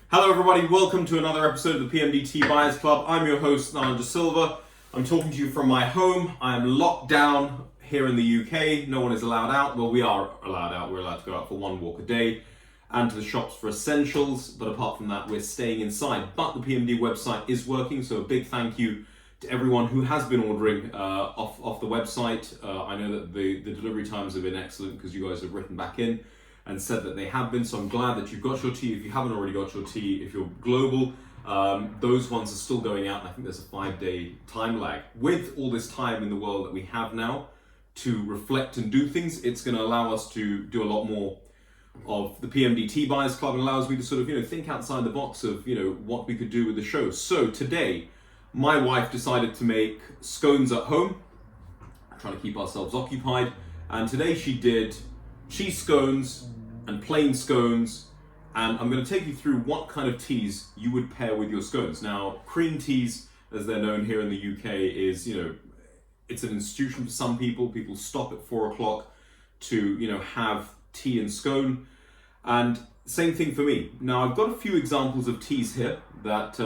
Hello everybody, welcome to another episode of the PMD Tea Buyers Club. I'm your host, Nana De Silva. I'm talking to you from my home. I am locked down here in the UK. No one is allowed out. Well, we are allowed out. We're allowed to go out for one walk a day and to the shops for essentials. But apart from that, we're staying inside. But the PMD website is working, so a big thank you to everyone who has been ordering off the website. I know that the delivery times have been excellent because you guys have written back in and said that they have been, so I'm glad that you've got your tea. If you haven't already got your tea, if you're global, those ones are still going out, and I think there's a 5-day time lag. With all this time in the world that we have now to reflect and do things, it's going to allow us to do a lot more of the PMD Tea Buyers Club and allows me to sort of, think outside the box of, what we could do with the show. So today, my wife decided to make scones at home, trying to keep ourselves occupied, and today she did cheese scones and plain scones, and I'm going to take you through what kind of teas you would pair with your scones. Now, cream teas, as they're known here in the UK, is, it's an institution for some people. People stop at 4 o'clock to, have tea and scone, and same thing for me. Now, I've got a few examples of teas here that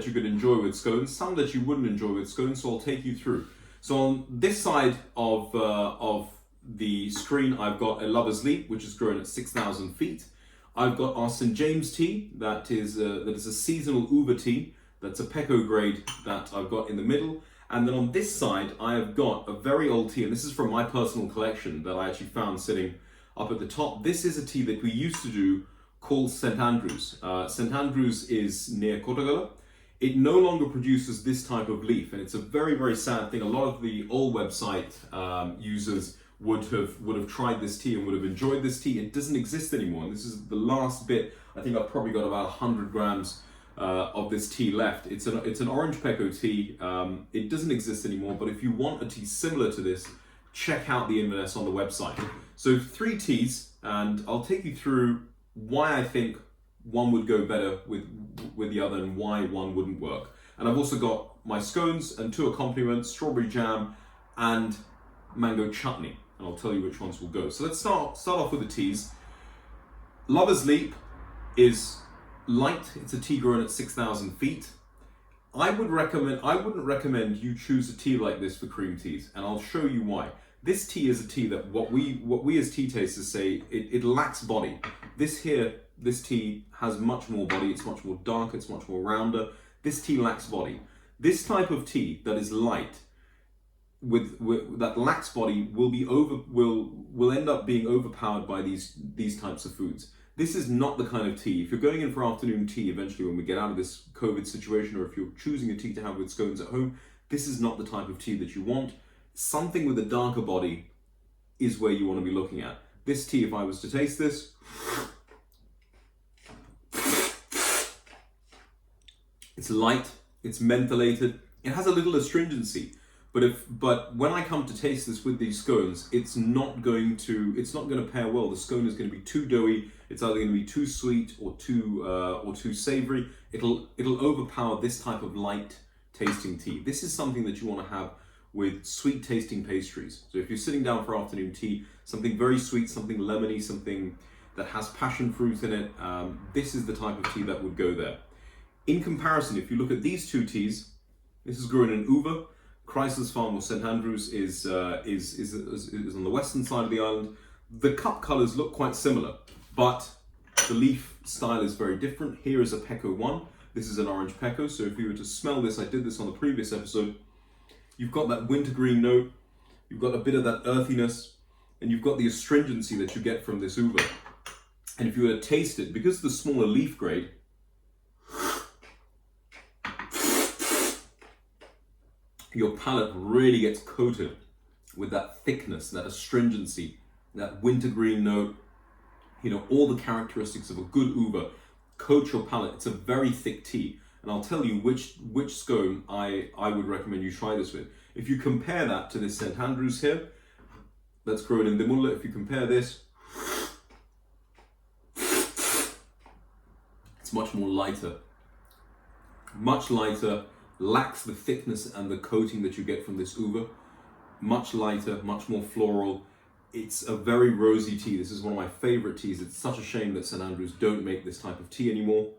you could enjoy with scones, some that you wouldn't enjoy with scones, so I'll take you through. So on this side of the screen, I've got a Lover's Leap, which is grown at 6,000 feet. I've got our St. James tea, that is a seasonal uva tea. That's a Pecco grade that I've got in the middle. And then on this side, I have got a very old tea, and this is from my personal collection that I actually found sitting up at the top. This is a tea that we used to do called St. Andrews. St. Andrews is near Kottagala. It no longer produces this type of leaf, and it's a very, very sad thing. A lot of the old website users would have tried this tea and would have enjoyed this tea. It doesn't exist anymore, and this is the last bit. I think I've probably got about 100 grams of this tea left. It's an orange Pecco tea. It doesn't exist anymore, but if you want a tea similar to this, check out the Inverness on the website. So 3 teas, and I'll take you through why I think one would go better with the other and why one wouldn't work. And I've also got my scones and 2 accompaniments, strawberry jam and mango chutney. And I'll tell you which ones will go. So let's start off with the teas. Lover's Leap is light. It's a tea grown at 6,000 feet. I wouldn't recommend you choose a tea like this for cream teas, and I'll show you why. This tea is a tea that what we as tea tasters say, it lacks body. This tea has much more body. It's much more dark. It's much more rounder. This tea lacks body. This type of tea that is light with that lacks body will end up being overpowered by these types of foods. This is not the kind of tea. If you're going in for afternoon tea eventually when we get out of this COVID situation, or if you're choosing a tea to have with scones at home, this is not the type of tea that you want. Something with a darker body is where you want to be looking at. This tea, if I was to taste this, it's light, it's mentholated, it has a little astringency. But when I come to taste this with these scones, it's not going to pair well. The scone is going to be too doughy. It's either going to be too sweet or too savory. It'll overpower this type of light tasting tea. This is something that you want to have with sweet tasting pastries. So if you're sitting down for afternoon tea, something very sweet, something lemony, something that has passion fruit in it, this is the type of tea that would go there. In comparison, if you look at these 2 teas, this is grown in uva. Chrysler's Farm or St. Andrews is on the western side of the island. The cup colours look quite similar, but the leaf style is very different. Here is a Pecco one. This is an orange Pecco, so if you were to smell this, I did this on the previous episode, you've got that wintergreen note, you've got a bit of that earthiness, and you've got the astringency that you get from this uva. And if you were to taste it, because the smaller leaf grade, your palate really gets coated with that thickness, that astringency, that wintergreen note, all the characteristics of a good uva coat your palate. It's a very thick tea, and I'll tell you which scone I would recommend you try this with. If you compare that to this St. Andrews here, that's grown in Dimulla, if you compare this, it's much more lighter. Much lighter, lacks the thickness and the coating that you get from this uva. Much lighter, much more floral. It's a very rosy tea. This is one of my favorite teas. It's such a shame that St. Andrews don't make this type of tea anymore.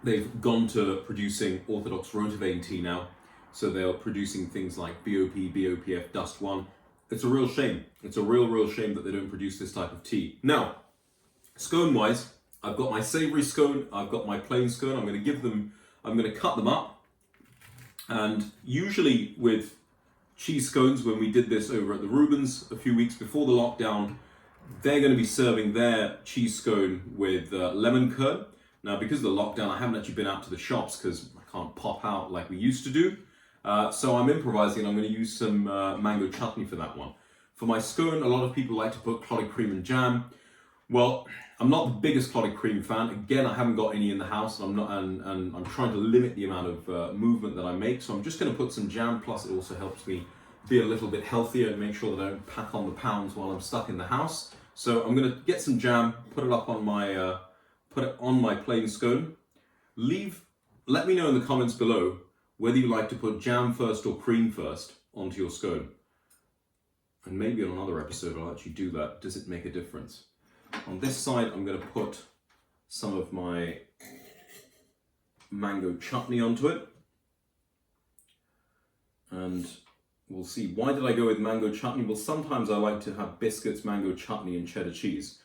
They've gone to producing orthodox rotavein tea now, so they're producing things like BOP, BOPF, Dust 1. It's a real shame. It's a real shame that they don't produce this type of tea. Now, scone-wise, I've got my savoury scone, I've got my plain scone. I'm going to cut them up. And usually with cheese scones, when we did this over at the Rubens a few weeks before the lockdown, they're going to be serving their cheese scone with lemon curd. Now, because of the lockdown, I haven't actually been out to the shops because I can't pop out like we used to do. So I'm improvising. I'm going to use some mango chutney for that one. For my scone, a lot of people like to put clotted cream and jam. Well, I'm not the biggest clotted cream fan. Again, I haven't got any in the house, and I'm trying to limit the amount of movement that I make. So I'm just going to put some jam. Plus, it also helps me be a little bit healthier and make sure that I don't pack on the pounds while I'm stuck in the house. So I'm going to get some jam, put it up on my plain scone. Let me know in the comments below whether you like to put jam first or cream first onto your scone. And maybe on another episode I'll actually do that. Does it make a difference? On this side, I'm going to put some of my mango chutney onto it. And we'll see. Why did I go with mango chutney? Well, sometimes I like to have biscuits, mango chutney, and cheddar cheese.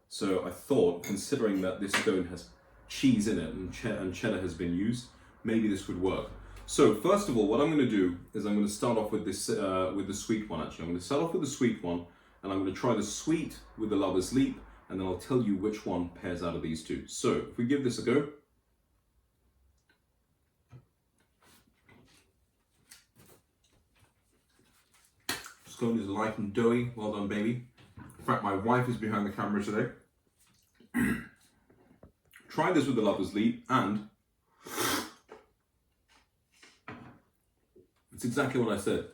So I thought, considering that this scone has cheese in it and cheddar has been used, maybe this would work. So first of all, what I'm going to do is I'm going to start off with this with the sweet one. Actually, I'm going to start off with the sweet one, and I'm going to try the sweet with the Lover's Leap, and then I'll tell you which one pairs out of these two. So if we give this a go. Scone is light and doughy. Well done, baby. In fact, my wife is behind the camera today. Try this with the Lover's Leap, and it's exactly what I said.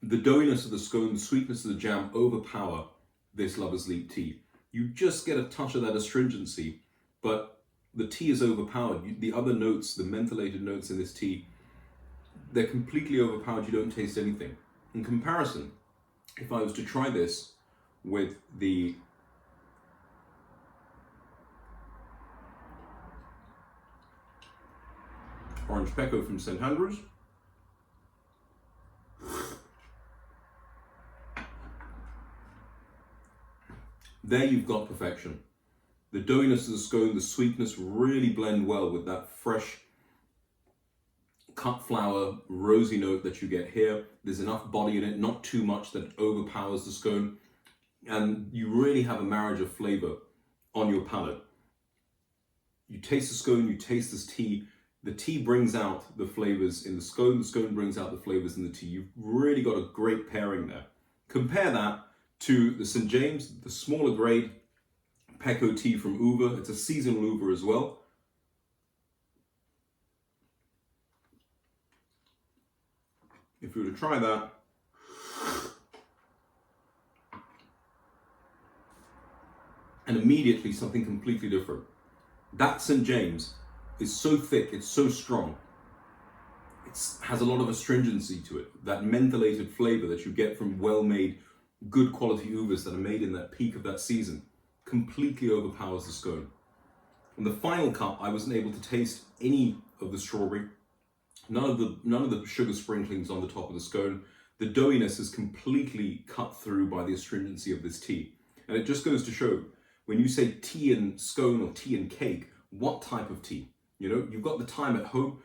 The doughiness of the scone, the sweetness of the jam overpower this Lover's Leap tea. You just get a touch of that astringency, but the tea is overpowered. The other notes, the mentholated notes in this tea, they're completely overpowered. You don't taste anything. In comparison, if I was to try this with the orange pekoe from St. Andrews, there you've got perfection. The doughiness of the scone, the sweetness really blend well with that fresh cut flour, rosy note that you get here. There's enough body in it, not too much that overpowers the scone. And you really have a marriage of flavor on your palate. You taste the scone, you taste this tea. The tea brings out the flavors in the scone brings out the flavors in the tea. You've really got a great pairing there. Compare that to the St. James, the smaller grade pekoe tea from Uva. It's a seasonal Uva as well. If you were to try that, and immediately something completely different. That St. James is so thick, it's so strong. It has a lot of astringency to it. That mentholated flavor that you get from well-made, good quality uvas that are made in that peak of that season completely overpowers the scone. In the final cup, I wasn't able to taste any of the strawberry, none of the sugar sprinklings on the top of the scone. The doughiness is completely cut through by the astringency of this tea. And it just goes to show, when you say tea and scone or tea and cake, what type of tea? You know, you've got the time at home,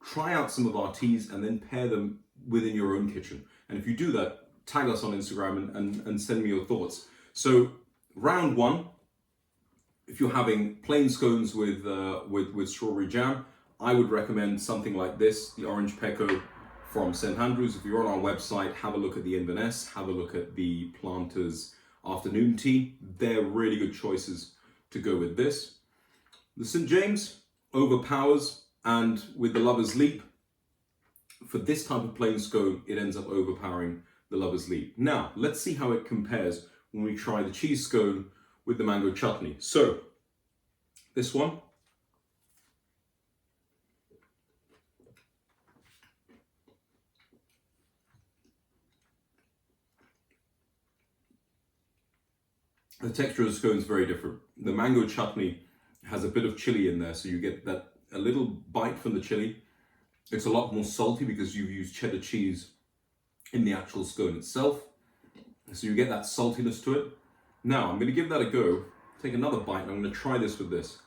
try out some of our teas and then pair them within your own kitchen. And if you do that, tag us on Instagram and send me your thoughts. So round one, if you're having plain scones with strawberry jam, I would recommend something like this, the orange pekoe from St. Andrews. If you're on our website, have a look at the Inverness, have a look at the Planters afternoon tea. They're really good choices to go with this. The St. James overpowers, and with the Lover's Leap, for this type of plain scone, it ends up overpowering the Lover's Leap. Now, let's see how it compares when we try the cheese scone with the mango chutney. So, this one. The texture of the scone is very different. The mango chutney has a bit of chili in there, so you get that a little bite from the chili. It's a lot more salty because you've used cheddar cheese in the actual scone itself. So you get that saltiness to it. Now, I'm going to give that a go. Take another bite, and I'm going to try this with this.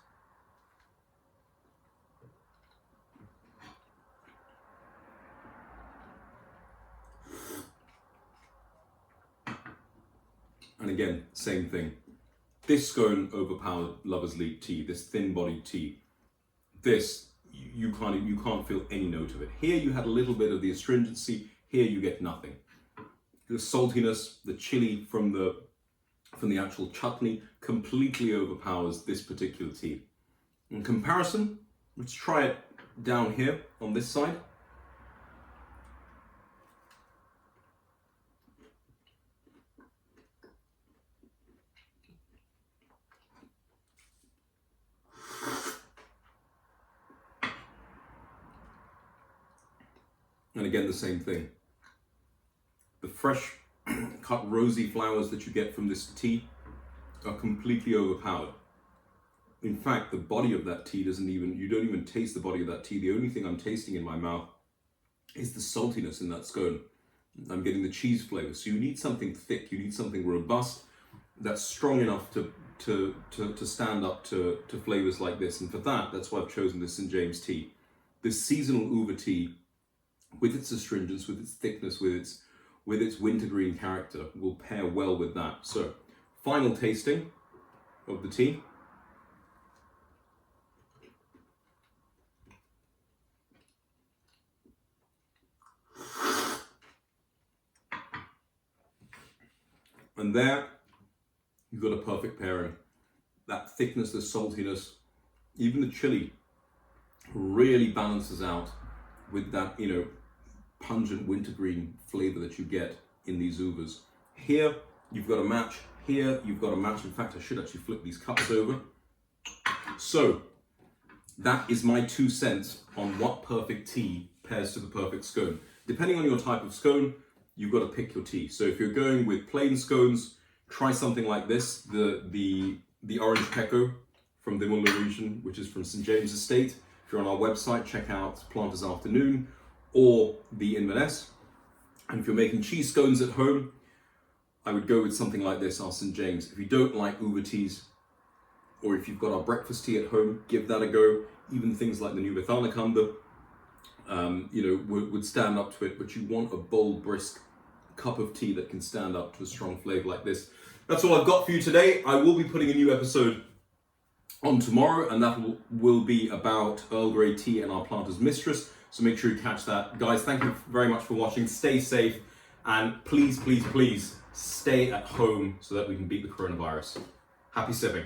And again, same thing. This scone overpowered Lover's Leap tea, this thin-bodied tea. This, you can't feel any note of it. Here you had a little bit of the astringency, here you get nothing. The saltiness, the chili from the actual chutney completely overpowers this particular tea. In comparison, let's try it down here on this side. And again, the same thing. The fresh cut rosy flowers that you get from this tea are completely overpowered. In fact, the body of that tea you don't even taste the body of that tea. The only thing I'm tasting in my mouth is the saltiness in that scone. I'm getting the cheese flavor. So you need something thick, you need something robust that's strong enough to stand up to flavors like this. And for that's why I've chosen this St. James tea. This seasonal uva tea, with its astringence, with its thickness, with its wintergreen character, will pair well with that. So, final tasting of the tea. And there, you've got a perfect pairing. That thickness, the saltiness, even the chili really balances out with that, pungent wintergreen flavor that you get in these uvas. Here, you've got a match. Here, you've got a match. In fact, I should actually flip these cups over. So, that is my 2 cents on what perfect tea pairs to the perfect scone. Depending on your type of scone, you've got to pick your tea. So if you're going with plain scones, try something like this, the orange pecco from the Muller region, which is from St. James Estate. If you're on our website, check out Planter's Afternoon or the Inverness. And if you're making cheese scones at home, I would go with something like this, our St. James. If you don't like uva teas, or if you've got our breakfast tea at home, give that a go. Even things like the New Bethanakanda, would stand up to it, but you want a bold, brisk cup of tea that can stand up to a strong flavor like this. That's all I've got for you today. I will be putting a new episode on tomorrow, and that will be about Earl Grey tea and our Planter's Mistress. So make sure you catch that. Guys, thank you very much for watching. Stay safe, and please, please, please stay at home so that we can beat the coronavirus. Happy sipping.